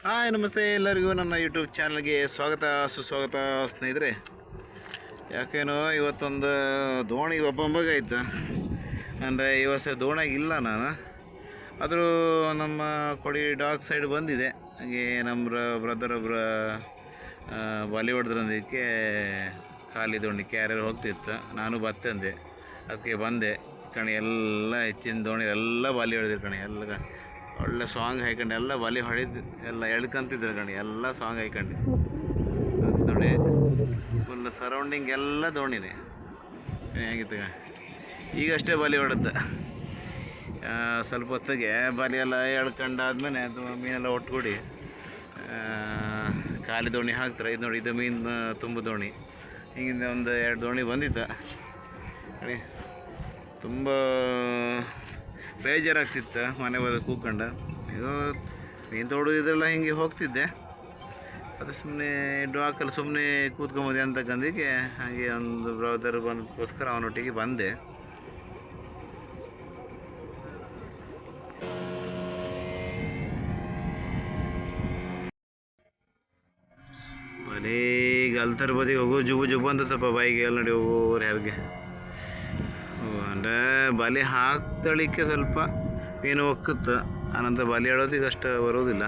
Hi ನಮಸ್ತೆ ಎಲ್ಲರಿಗೂ ನನ್ನ ಯೂಟ್ಯೂಬ್ ಚಾನಲ್ಗೆ ಸ್ವಾಗತ ಸುಸ್ವಾಗತ ಸ್ನೇಹಿತರೆ. ಯಾಕೇನೋ ಇವತ್ತೊಂದು ದೋಣಿ ಒಬ್ಬೊಬ್ಬಗಾಯ್ತು ಅಂದರೆ ಇವತ್ತು ದೋಣಿಗಿಲ್ಲ ನಾನು. ಆದರೂ ನಮ್ಮ ಕೊಡಿ ಡಾಕ್ ಸೈಡ್ ಬಂದಿದೆ. ಹಾಗೆ ನಮ್ಮ ಬ್ರದರ್ ಒಬ್ಬರ ಬಾಲಿವುಡ್ದಕ್ಕೆ ಖಾಲಿ ದೋಣಿ ಕ್ಯಾರಿಯರ್ ಹೋಗ್ತಿತ್ತು. ನಾನು ಬತ್ತಂದೆ, ಅದಕ್ಕೆ ಬಂದೆ ಕಣಿ. ಎಲ್ಲ ಹೆಚ್ಚಿನ ದೋಣಿ ಎಲ್ಲ ಬಾಲಿ ಹೊಡೆದಿರು ಕಣಿ. ಎಲ್ಲ ಒಳ್ಳೆ ಸಾಂಗ್ ಹಾಕೊಂಡು ಎಲ್ಲ ಬಾಲಿ ಹೊಡೆದು ಎಲ್ಲ ಎಳ್ಕೊಂತಿದ್ರು ಕಣಿ. ಎಲ್ಲ ಸಾಂಗ್ ಹಾಕೊಂಡು ನೋಡಿ, ಫುಲ್ ಸರೌಂಡಿಂಗ್ ಎಲ್ಲ ದೋಣಿನೇ ಹೇಗಿತ್ತು. ಈಗಷ್ಟೇ ಬಾಲಿ ಹೊಡೆದ. ಸ್ವಲ್ಪ ಹೊತ್ತಿಗೆ ಬಾಲಿ ಎಲ್ಲ ಎಳ್ಕೊಂಡಾದ್ಮೇಲೆ ಅದು ಮೀನೆಲ್ಲ ಒಟ್ಟುಗೂಡಿ ಖಾಲಿ ದೋಣಿ ಹಾಕ್ತಾರೆ. ಇದು ನೋಡಿ, ಇದು ಮೀನು ತುಂಬ ದೋಣಿ. ಹಿಂಗಿಂದ ಒಂದು 2 ದೋಣಿ ಬಂದಿತ್ತು ನೋಡಿ. ತುಂಬ ಬೇಜಾರಾಗ್ತಿತ್ತು ಮನೆ ಬಂದು ಕೂತ್ಕೊಂಡು. ಇದು ಮೀನು ತೊಡೋದಿದ್ರೆಲ್ಲ ಹಿಂಗೆ ಹೋಗ್ತಿದ್ದೆ. ಅದು ಸುಮ್ಮನೆ ಡಾಕಲ್ಲಿ ಸುಮ್ಮನೆ ಕೂತ್ಕೊಂಬೋದೆ ಅಂತಕ್ಕಂದಿಗೆ ಹಾಗೆ ಒಂದು ಬ್ರದರ್ ಬಂದಕ್ಕೋಸ್ಕರ ಅವನೊಟ್ಟಿಗೆ ಬಂದೆ. ಬರೀ ಗಲ್ತರ ಬದಿಗೆ ಹೋಗೋ ಜುಬು ಅಂತಪ್ಪ ಬಾಯಿಗೆ ಎಲ್ಲ ನೋಡಿ ಹೋಗೋರು ಯಾರಿಗೆ. ಅಂದರೆ ಬಲಿ ಹಾಕ್ತಳಿಕ್ಕೆ ಸ್ವಲ್ಪ ಮೀನು ಒಕ್ಕುತ್ತೆ, ಆನಂತರ ಬಲಿ ಆಡೋದಿಗೆ ಅಷ್ಟು ಬರೋದಿಲ್ಲ.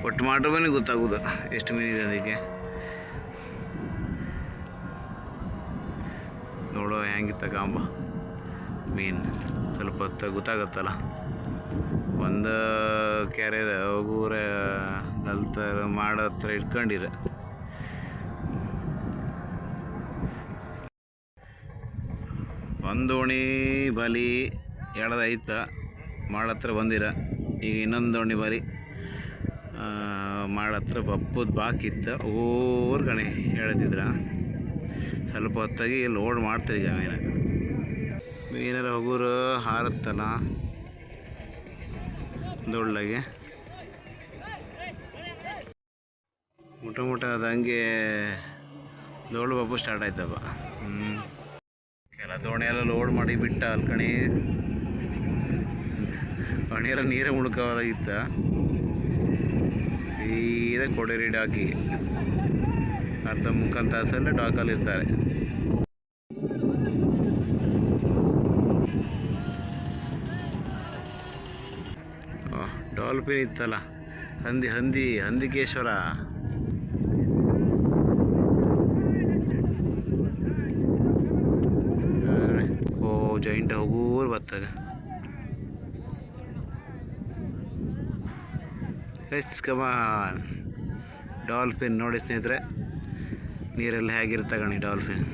ಒಟ್ಟು ಮಾಡ್ರೆ ಬನ್ನಿ ಗೊತ್ತಾಗೋದು ಎಷ್ಟು ಮೀನಿದೆ ಅದಕ್ಕೆ. ನೋಡೋ ಹೆಂಗಿತ್ತ ಕಾಂಬ ಮೀನು ಸ್ವಲ್ಪ ಹೊತ್ತು ಗೊತ್ತಾಗತ್ತಲ್ಲ. ಒಂದು ಕ್ಯಾರಿಯರ್ ಹೋಗೋರ ಗಲ್ತರ ಮಾಡೋ ಹತ್ರ ಇಟ್ಕೊಂಡಿರ. ಒಂದು ದೋಣಿ ಬಲಿ ಎಳ್ದೈತ ಮಾಡತ್ರ ಬಂದಿರ. ಈಗ ಇನ್ನೊಂದು ದೋಣಿ ಬಲಿ ಮಾಡತ್ರ ಬಪ್ಪದು ಬಾಕಿತ್ತು. ಓರ್ ಗಣಿ ಹೇಳ್ತಿದ್ರ. ಸ್ವಲ್ಪ ಹೊತ್ತಾಗಿ ಲೋಡ್ ಮಾಡ್ತಾರೆ ಈಗ ಮೀನೆಲ್ಲ ಹೋಗೋರು ಹಾರುತ್ತಲ್ಲ ದೊಡ್ಡಗೆ ಮುಟ ಅದು ಹಂಗೆ ದೊಡ್ಡ ಬಪ್ಪು ಸ್ಟಾರ್ಟ್ ಆಯ್ತಪ್ಪ. ಕೆಲ ದೋಣಿ ಎಲ್ಲ ಲೋಡ್ ಮಾಡಿ ಬಿಟ್ಟ ಅಲ್ಲಿ ಕಣಿ. ಕಣಿಯೆಲ್ಲ ನೀರೇ ಮುಳುಕೋದಾಗಿತ್ತ. ಸೀದಾ ಕೊಡೇರಿ ಡಾಕಿಗೆ ಅರ್ಧ ಮುಕ್ಕಾಲು ತಾಸಲ್ಲೇ ಡಾಕಲ್ಲಿ ಇರ್ತಾರೆ. ಡಾಲ್ಫಿನ್ ಇತ್ತಲ್ಲ, ಹಂದಿಕೇಶ್ವರ. ಜಾಯಿಂಟ್ ಹೋಗೋರು ಬರ್ತದೆ. ಕಮಾನ್ ಡಾಲ್ಫಿನ್ ನೋಡಿ ಸ್ನೇಹಿತರೆ, ನೀರಲ್ಲಿ ಹೇಗಿರುತ್ತೆ ಗಣಿ ಡಾಲ್ಫಿನ್.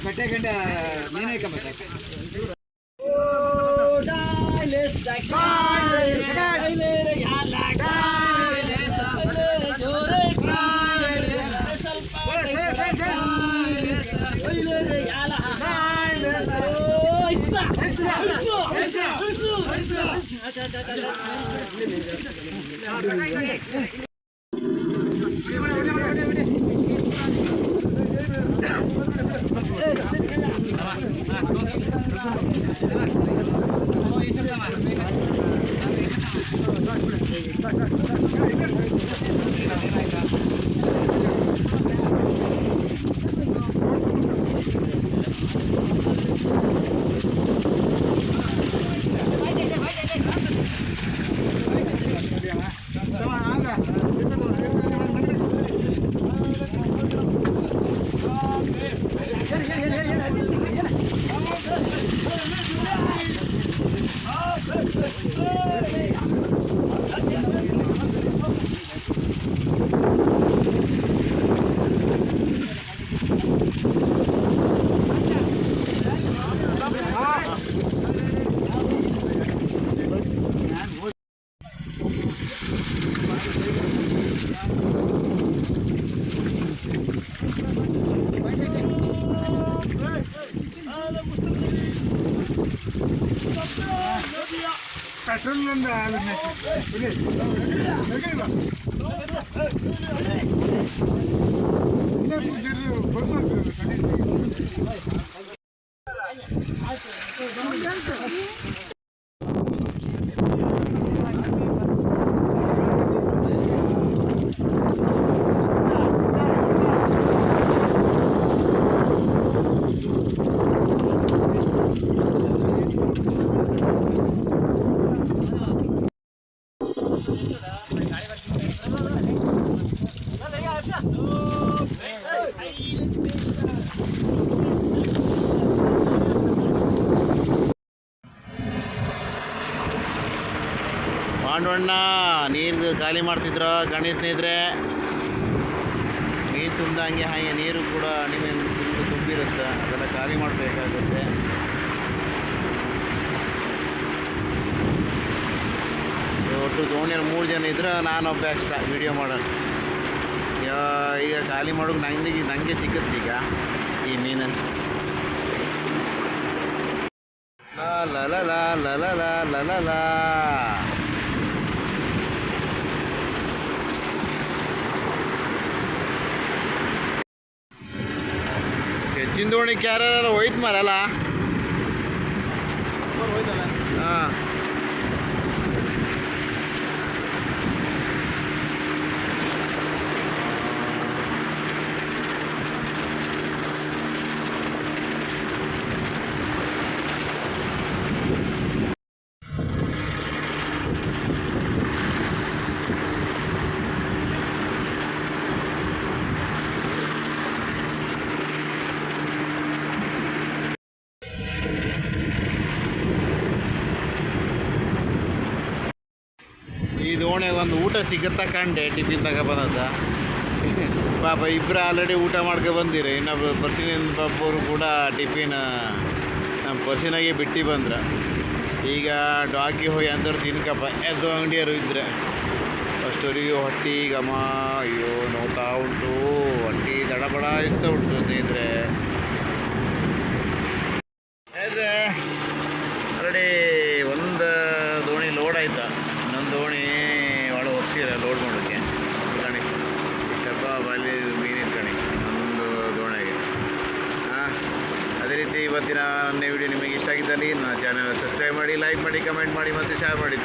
ಕಟ್ಟೆ ಗಂಟೆ ನೀನೇ ಕಮ್ಮಿ ಪಾಂಡವಣ್ಣ ನೀರು ಖಾಲಿ ಮಾಡ್ತಿದ್ರ ಗಣೇಶ ಸ್ನೇಹಿತರೆ. ನೀರು ತುಂಬ್ದಂಗೆ ಹಾಗೆ ನೀರು ಕೂಡ ಅಣಿಮೆ ತುಂಬಿರುತ್ತೆ, ಅದೆಲ್ಲ ಖಾಲಿ ಮಾಡಬೇಕಾಗುತ್ತೆ. ಒಟ್ಟು ದೋಣಿಯಲ್ಲಿ 3 ಜನ ಇದ್ರೆ ನಾನೊಬ್ಬ ಎಕ್ಸ್ಟ್ರಾ ವೀಡಿಯೋ ಮಾಡೋಣ. ಈಗ ಖಾಲಿ ಮಾಡೋಕೆ ನನಗೆ ಸಿಕ್ಕತ್ತೆ ಈಗ ಈ ಮೀನು. ಲ ಲ ಲ ಲ ಲ ಲ ಲ ಲ ಲ. ಹೆಚ್ಚಿನ ದೋಣಿ ಕ್ಯಾರೆಲ್ಲ ಹೋಯ್ತು ಮಾರಲ್ಲ. ಹಾಂ ಈ ದೋಣಿಯಾಗ ಒಂದು ಊಟ ಸಿಗುತ್ತಾ ಕಂಡೆ ಟಿಫಿನ್ ತಗೊಬಂದದ. ಪಾಪ ಇಬ್ಬರು ಆಲ್ರೆಡಿ ಊಟ ಮಾಡ್ಕೊ ಬಂದಿರಿ. ಇನ್ನೊಬ್ಬರು ಪರ್ಸಿನ ಪಾಪವರು ಕೂಡ ಟಿಫಿನ್ ನಮ್ಮ ಪರ್ಸಿನಾಗೆ ಬಿಟ್ಟು ಬಂದ್ರೆ. ಈಗ ಡಾಕಿ ಹೋಗಿ ಅಂದವ್ರು ತಿನ್ಕಪ್ಪ ಎದ್ದು ಅಂಗಡಿಯರು ಇದ್ದರೆ ಅಷ್ಟೊರಿಗೆ ಹೊಟ್ಟೆ ಗಮ ಅಯ್ಯೋ ನೋಡ್ತಾ ಉಂಟು. ಹೊಟ್ಟೆ ದಡಬಡ ಇಷ್ಟ ಉಂಟು ಸ್ನೇಹಿತರೆ. ಆದರೆ ಆಲ್ರೆಡಿ ಒಂದು ದೋಣಿ ಲೋಡ್ ಆಯ್ತಾ, ಇನ್ನೊಂದು ದೋಣಿ ಒಳಗೆ ಹೊರ್ಸಿರ ಲೋಡ್ ಮಾಡೋಕ್ಕೆ. ಕಣಿ ಇಷ್ಟಪ್ಪ ಬಾಲಿ ಮೀನಿನ ಕಣಿ ಒಂದು ದೋಣಿಗೆ. ಅದೇ ರೀತಿ ಇವತ್ತಿನ ನನ್ನ ವಿಡಿಯೋ ನಿಮಗೆ ಇಷ್ಟ ಆಗಿದ್ದಲ್ಲಿ ನನ್ನ ಚಾನಲ್ ಸಬ್ಸ್ಕ್ರೈಬ್ ಮಾಡಿ, ಲೈಕ್ ಮಾಡಿ, ಕಮೆಂಟ್ ಮಾಡಿ ಮತ್ತು ಶೇರ್ ಮಾಡಿ.